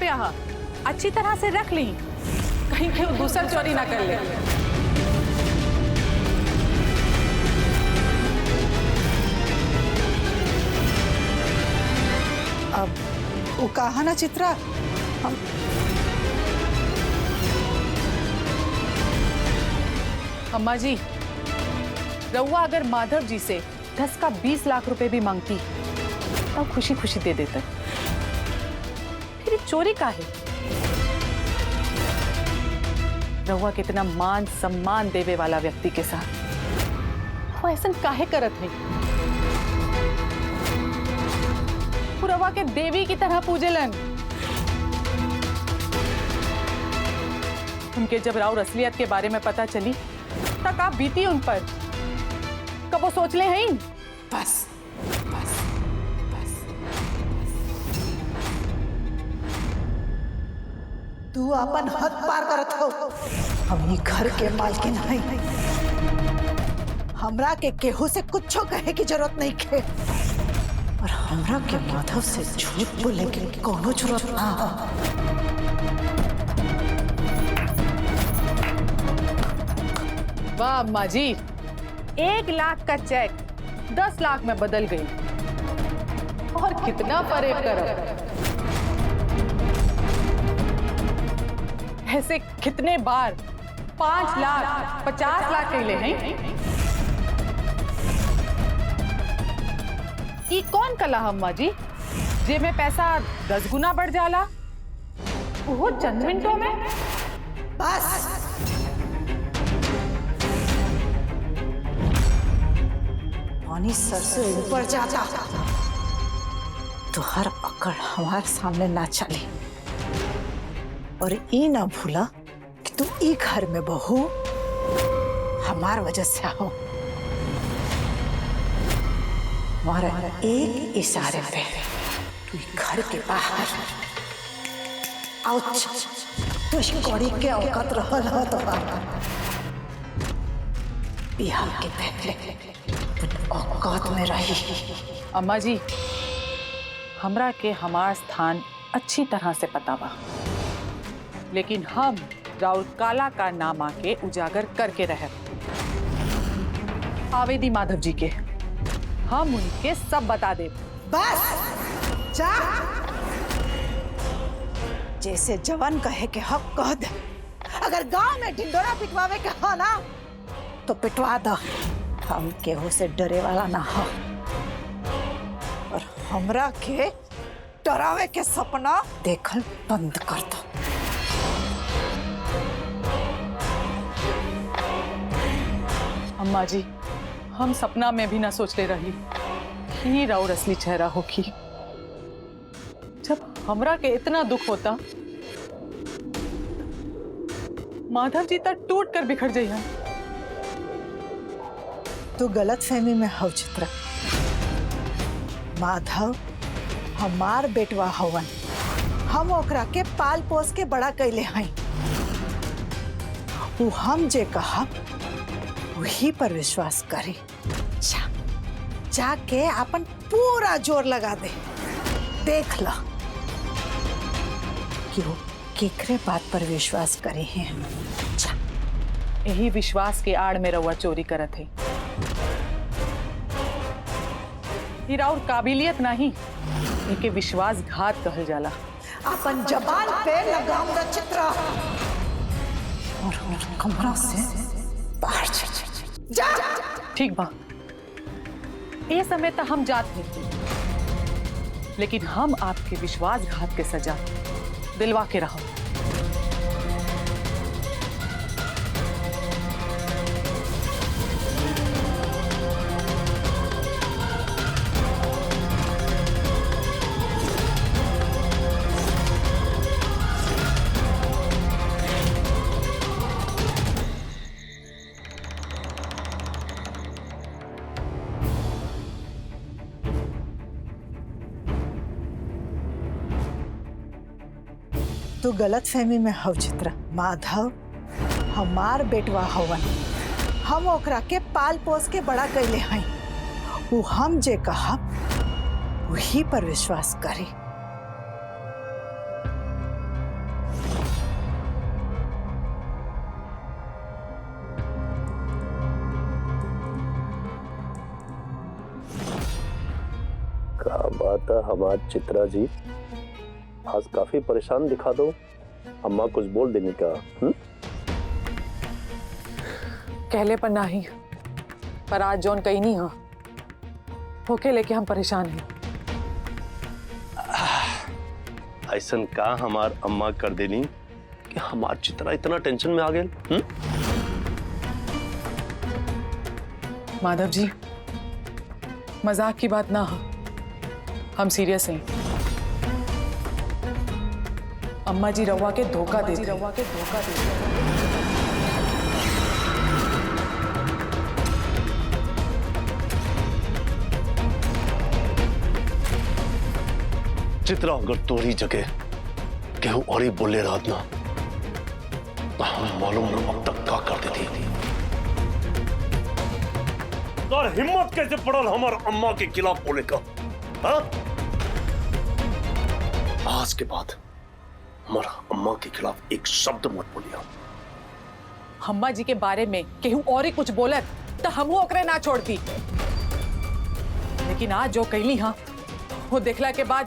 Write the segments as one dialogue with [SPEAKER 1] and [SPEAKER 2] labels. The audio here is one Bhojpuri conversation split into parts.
[SPEAKER 1] यहाँ अच्छी तरह से रख ली, कहीं के दूसर चोरी ना कर ले।
[SPEAKER 2] अब वो कहा ना चित्रा,
[SPEAKER 1] अम्मा जी, रउआ अगर माधव जी से 10 का 20 लाख रुपए भी मांगती तो खुशी खुशी दे देते। फिर ये चोरी का है? रउआ कितना मान सम्मान देवे वाला व्यक्ति के साथ वो ऐसा काहे करत है? वो रउआ के देवी की तरह पूजेलन। उनके जब राउर असलियत के बारे में पता चली तक आप बीती उन पर, कब वो सोच ले हैं?
[SPEAKER 2] बस बस बस, तू अपन हद पार करत हो। हम ई घर के मालकिन नहीं, हमरा के केहू से कुछो कहे की जरूरत नहीं खे, और हमरा के माधव से झूठ बोले के कोनो जरूरत ना हो।
[SPEAKER 1] वाह अम्मा जी, 1 लाख का चेक 10 लाख में बदल गई, और कितना फरेब करो। ऐसे कितने बार 5 लाख 50 लाख के लिए हैं? ये कौन कला अम्मा जी, जे में पैसा 10 गुना बढ़ जाला, वो चंद मिनटों में?
[SPEAKER 2] बस पानी सर से ऊपर जाता तो हर अकड़ हमारे सामने ना चली, और ये ना भूला कि तू ई घर में बहू हमार वजह से हो। हमारे एक इशारे पे तू घर के बाहर आउच तो कौड़ी के औकात रहल हो तो बिहार के पहले औकात में रही।
[SPEAKER 1] अम्मा जी, हमरा के हमार स्थान अच्छी तरह से पता बा, लेकिन हम राउर काला का नाम आके उजागर करके रहे। आवेदी माधव जी के, हम उनके सब बता दे।
[SPEAKER 2] बस जा, जैसे जवान कहे के हक कह दे। अगर गांव में ढिंडोरा पिटवावे के हो ना तो पिटवा दो, हम केहू से डरे वाला ना हो, और हमरा के डरावे के सपना देखल बंद कर दो।
[SPEAKER 1] अम्मा जी, हम सपना में भी ना सोचते रही कि राउर असली चेहरा होगी। जब हमरा के इतना दुख होता, माधव जी तक टूट कर बिखर जाइए।
[SPEAKER 2] तू गलत फहमी में हो चित्रा। माधव हमार बेटवा हवन, हम ओकरा के पाल पोस के बड़ा कैले हैं। वो हम जे कहा वही पर विश्वास करी। जाके अपन पूरा जोर लगा दे, देख ला कि वो केकरे बात पर विश्वास करे हैं।
[SPEAKER 1] यही विश्वास के आड़ में रउआ चोरी करत है। ये राउर काबिलियत नहीं, इनके विश्वासघात कहल जाला।
[SPEAKER 2] अपन जबान पे लगाम द चित्रा, और कमरा से बाहर जा।
[SPEAKER 1] ठीक बा, ये समय तक हम जात हैं, लेकिन हम आपके विश्वासघात के सजा दिलवा के रहो।
[SPEAKER 2] तू गलत फहमी में हो चित्रा। माधव हमार बेटवा हवन, हम ओकरा के पाल पोस के बड़ा कैले हैं। वो हम जे कहा वही पर विश्वास करी।
[SPEAKER 3] क्या बात है हमार चित्रा जी, आज काफी परेशान दिखा दो। अम्मा कुछ बोल देने का?
[SPEAKER 1] कहले पर नहीं, पर आज जौन कहीं नहीं हो होके लेके हम परेशान हैं।
[SPEAKER 3] ऐसन का हमार अम्मा कर देनी कि हमार चित्रा इतना टेंशन में आ गए।
[SPEAKER 1] माधव जी, मजाक की बात ना हो, हम सीरियस हैं। अम्मा जी रवा के धोखा दे
[SPEAKER 3] चित्रा अगर तोरी जगह केहू और ही बोले रात ना तो हम मालूम न अब तक का कर देती। और हिम्मत कैसे पड़ल हमार अम्मा के खिलाफ बोले का? हाँ? आज के बाद हमारा अम्मा के खिलाफ एक शब्द मत बोलिया।
[SPEAKER 1] अम्मा जी के बारे में केहू और ही कुछ बोलत तो हम ओकरे ना छोड़ती, लेकिन आज जो कहली हाँ वो देखला के बाद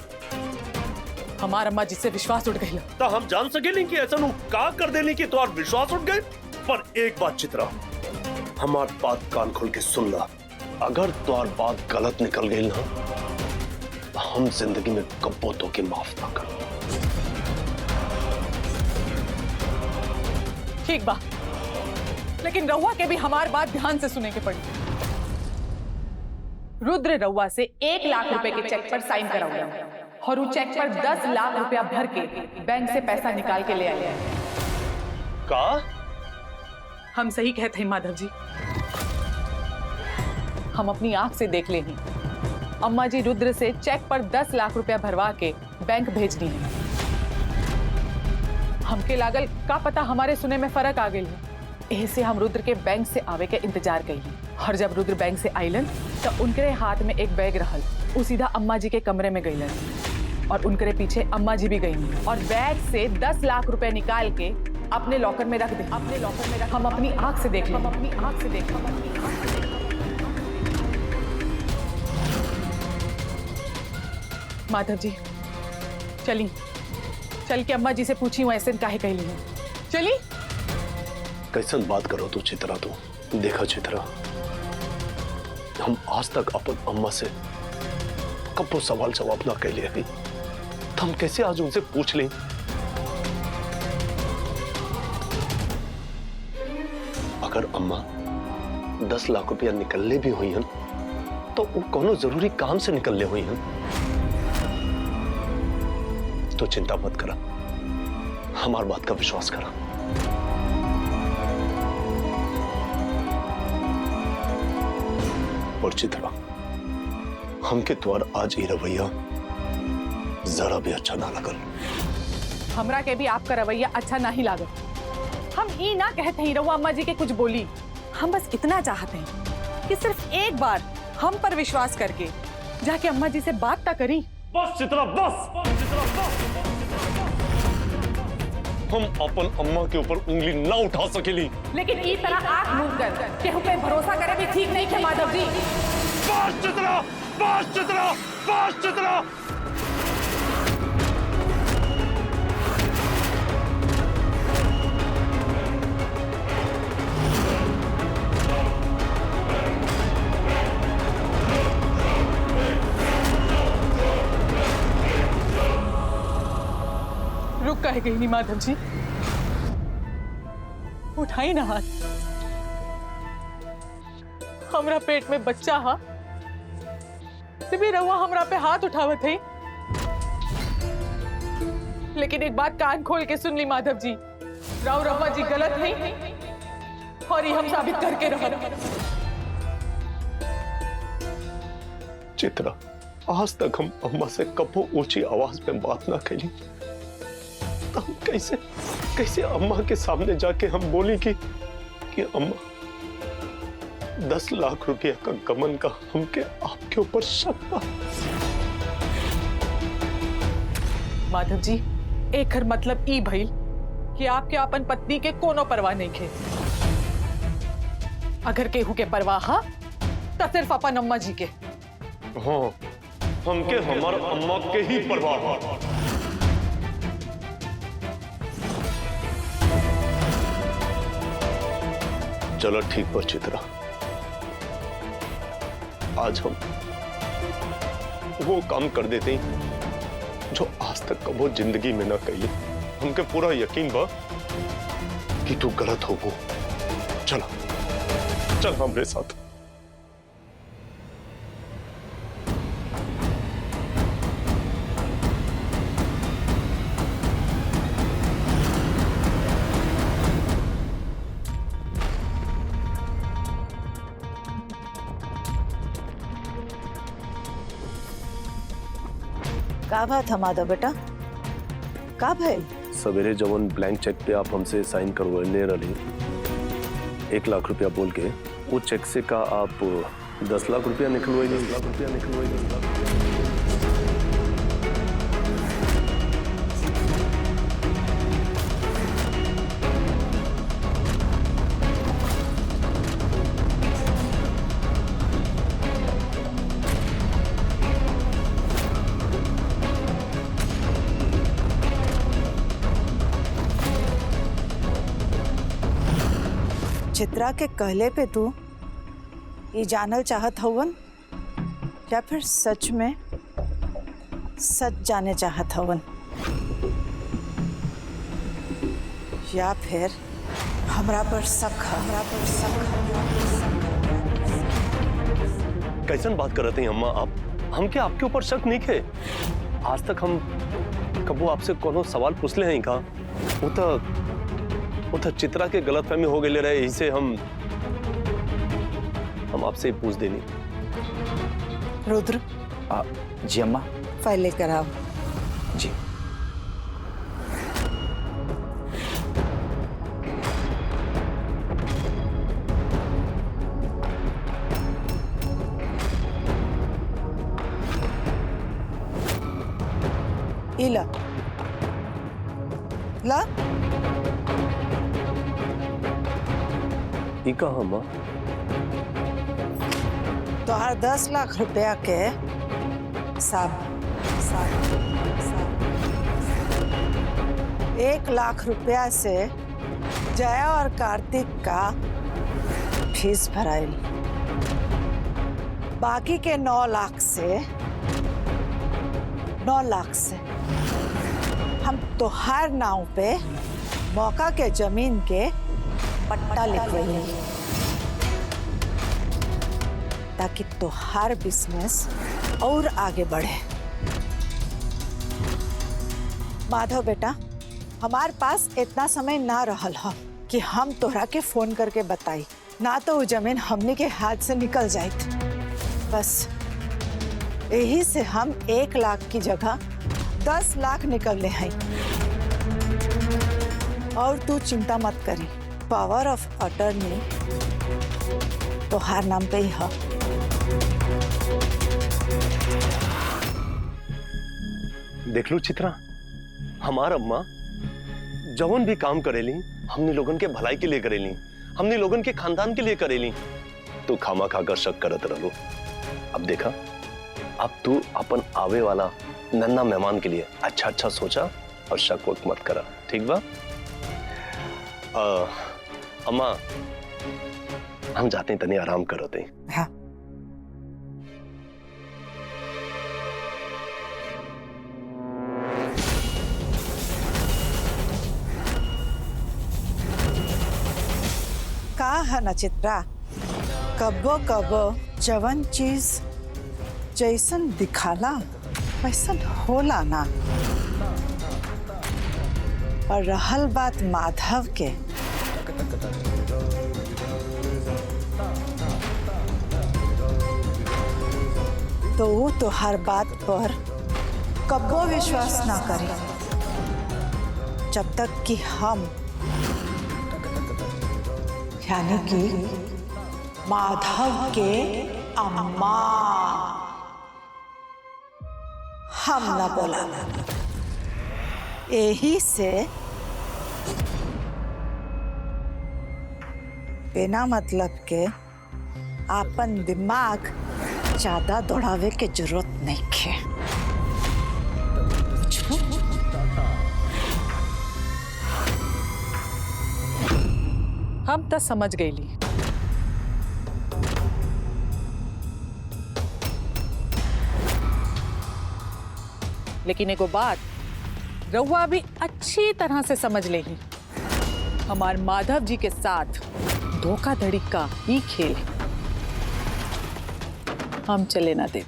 [SPEAKER 1] हमार अम्मा जी से विश्वास उठ गई।
[SPEAKER 3] तो हम जान सके नहीं कि ऐसा नु का कर देने की तो विश्वास उठ गए। पर एक बात चित्रा, हमार बात कान खोल के सुन ला, अगर तुम्हार बात गलत निकल गई ना तो हम जिंदगी में कब्बो तो के माफ ना कर।
[SPEAKER 1] ठीक बा, लेकिन रउआ के भी हमार बात ध्यान से सुने के पड़ी। रुद्र रउआ से 1 लाख रुपए के चेक पर साइन कराऊंगा और उस चेक पर 10 लाख रुपया भर के बैंक से पैसा निकाल के ले आए।
[SPEAKER 3] का?
[SPEAKER 1] हम सही कहते हैं माधव जी, हम अपनी आंख से देख ले हैं। अम्मा जी रुद्र से चेक पर 10 लाख रुपया भरवा के बैंक भेजनी है। हमके लागल का पता हमारे सुने में फर्क आ गई है, ऐसे हम रुद्र के बैंक से आवे के इंतजार कइली। और जब रुद्र बैंक से आइलन तो उनके हाथ में एक बैग रहल, वो सीधा अम्मा जी के कमरे में गइलन और उनके पीछे अम्मा जी भी गई और बैग से 10 लाख रुपए निकाल के अपने लॉकर में रख दे। हम अपनी आंख से देख लें। माधव जी चल के अम्मा जी से पूछी हूँ ऐसे काहे कहली है। चली।
[SPEAKER 3] कैसन बात करो तू चित्रा? तू देखा चित्रा, हम आज तक अपन अम्मा से कब सवाल जवाब ना कर लिए, तो हम कैसे आज उनसे पूछ लें? अगर अम्मा 10 लाख रुपया निकलने भी हुई हैं तो वो कोनो जरूरी काम से निकलने हुई हैं। तो चिंता मत करा, हमार बात का विश्वास करा। और चित्रा, हमके द्वार आज ये रवैया जरा भी अच्छा ना लगल।
[SPEAKER 1] हमरा के भी आपका रवैया अच्छा नहीं लागल। हम ई ना कहते हैं रउआ अम्मा जी के कुछ बोली, हम बस इतना चाहते हैं कि सिर्फ एक बार हम पर विश्वास करके जाके अम्मा जी से बात ता करी।
[SPEAKER 3] बस चित्रा, बस। हम अपन अम्मा के ऊपर उंगली ना उठा सकेली,
[SPEAKER 1] लेकिन ई तरह आंख मूंद कर केहू पे भरोसा करे भी ठीक नहीं है माधव जी।
[SPEAKER 3] बस चित्रा, बस चित्रा, बस चित्रा।
[SPEAKER 1] रुक कहे गई नहीं माधव जी, उठाई ना हाथ। हमरा पेट में बच्चा हा भी रहुआ हमरा पे हाथ उठावत है। लेकिन एक बात कान खोल के सुन ली माधव जी, राव रवा जी गलत है और ये हम साबित करके रह।
[SPEAKER 3] चित्रा, आज तक हम अम्मा से कबो ऊंची आवाज में बात ना करी, तो हम कैसे अम्मा के सामने जाके हम बोली कि अम्मा 10 लाख रुपया का गमन का हमके आपके ऊपर शक था।
[SPEAKER 1] माधव जी, एक हर मतलब ई भइल कि आपके अपन पत्नी के कोनो परवाह नहीं खे। अगर केहू के परवाह हा तो सिर्फ अपन अम्मा जी के।
[SPEAKER 3] हाँ, हमके हमार अम्मा के ही परवाह बा। चलो ठीक बा चित्रा, आज हम वो काम कर देते हैं जो आज तक कबो जिंदगी में ना कही। हमके पूरा यकीन बा कि तू गलत होगो। चल चल हमरे साथ।
[SPEAKER 2] का बात हमारा बेटा, का भाई?
[SPEAKER 3] सवेरे जवन ब्लैंक चेक पे आप हमसे साइन करवाने रही 1 लाख रुपया बोल के, वो चेक से का आप 10 लाख रुपया निकलवाई? 10 लाख रुपया निकलवाई।
[SPEAKER 2] चित्रा के कहले पे तू ये जानल चाहत हवन या फिर सच में सच जाने चाहत हवन, या फिर हमरा पर शक?
[SPEAKER 3] कैसन बात कर रहे हैं अम्मा आप? हमके आपके ऊपर शक नहीं है। आज तक हम कबो आपसे कोनो सवाल पूछले हैं का? वो तो चित्रा के गलतफहमी हो गए रहे, यही से हम आपसे पूछ देनी।
[SPEAKER 2] रुद्र।
[SPEAKER 4] जी अम्मा।
[SPEAKER 2] फाइल लेकर आओ।
[SPEAKER 4] जी।
[SPEAKER 2] इला ला
[SPEAKER 3] ई कहाँ अम्मा?
[SPEAKER 2] तोहार 10 लाख रुपया के साब 1 लाख रुपया से जया और कार्तिक का फीस भराइल, बाकी के 9 लाख से हम तोहार नाव पे मौका के जमीन के पट्टा लिखवाई ताकि तोहार बिजनेस और आगे बढ़े। माधव बेटा, हमार पास इतना समय ना रहल हो कि हम तोहरा के फोन करके बताई, ना तो वो जमीन हमने के हाथ से निकल जाए। बस यही से हम 1 लाख की जगह 10 लाख निकलने हैं। और तू चिंता मत करी, पावर ऑफ अटर्नी तोहार नाम पे ही है।
[SPEAKER 3] देख लो चित्रा, हमार अम्मा जवन भी काम करेली हमने लोगन के भलाई के लिए करेली, हमने लोगन के खानदान के लिए करेली। तू खामा खाकर शक करत रहो। अब देखा, अब तू अपन आवे वाला नन्ना मेहमान के लिए अच्छा सोचा और शक वक्त मत करा, ठीक बा? अम्मा हम जाते हैं, तनी आराम करते हैं।
[SPEAKER 2] हाँ। का है ना चित्रा, कबो कबो जवन चीज जैसन दिखाला वैसन होला ना। और रहल बात माधव के, तो वो तो हर बात पर कब्बो विश्वास ना करे जब तक कि हम, यानी कि माधव के अम्मा, हम ना बोला। यही से बिना मतलब के आपन दिमाग ज्यादा दौड़ावे के जरूरत नहीं है।
[SPEAKER 1] हम तो समझ गईली। लेकिन एगो बात रउआ भी अच्छी तरह से समझ लेही, हमार माधव जी के साथ धोखाधड़ी का ही खेल हम चले ना दे।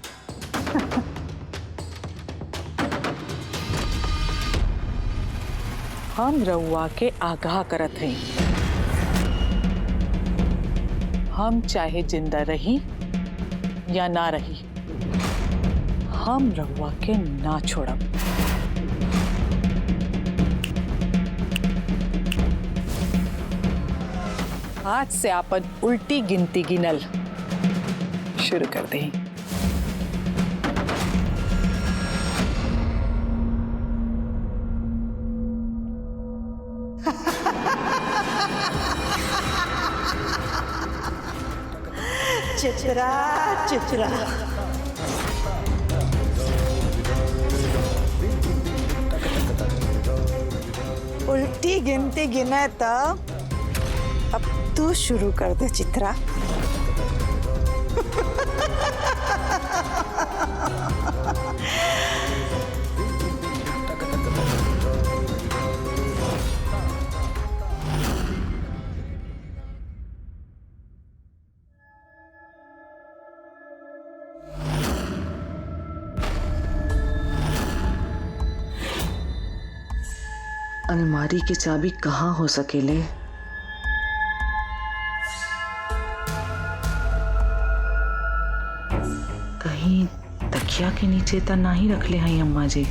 [SPEAKER 1] हम रउआ के आगाह करत हैं, हम चाहे जिंदा रही या ना रही, हम रउआ के ना छोड़ब। आज से आपन उल्टी गिनती गिनल शुरू कर दें।
[SPEAKER 2] चित्रा चित्रा उल्टी गिनती गिने तो अब तू शुरू कर दे चित्रा।
[SPEAKER 5] अलमारी की चाबी कहाँ हो सकेले? कहीं तकिया के नीचे तो ना ही रख ले हैं अम्मा जी।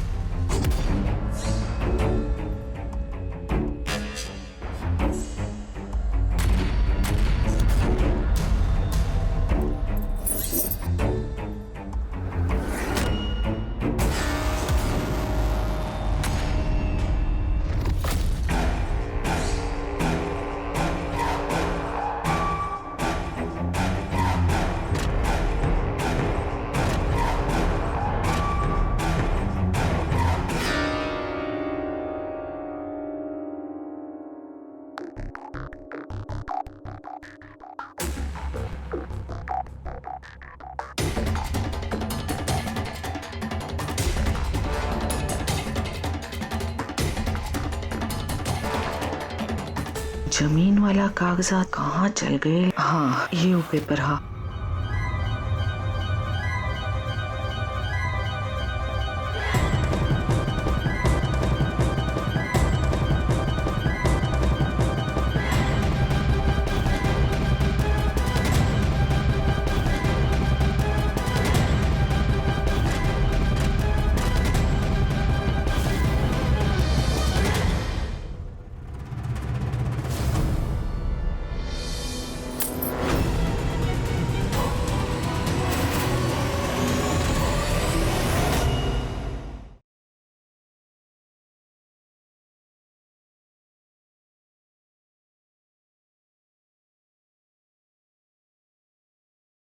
[SPEAKER 5] जमीन वाला कागजात कहाँ चल गए? हाँ, ये वो पेपर। हाँ,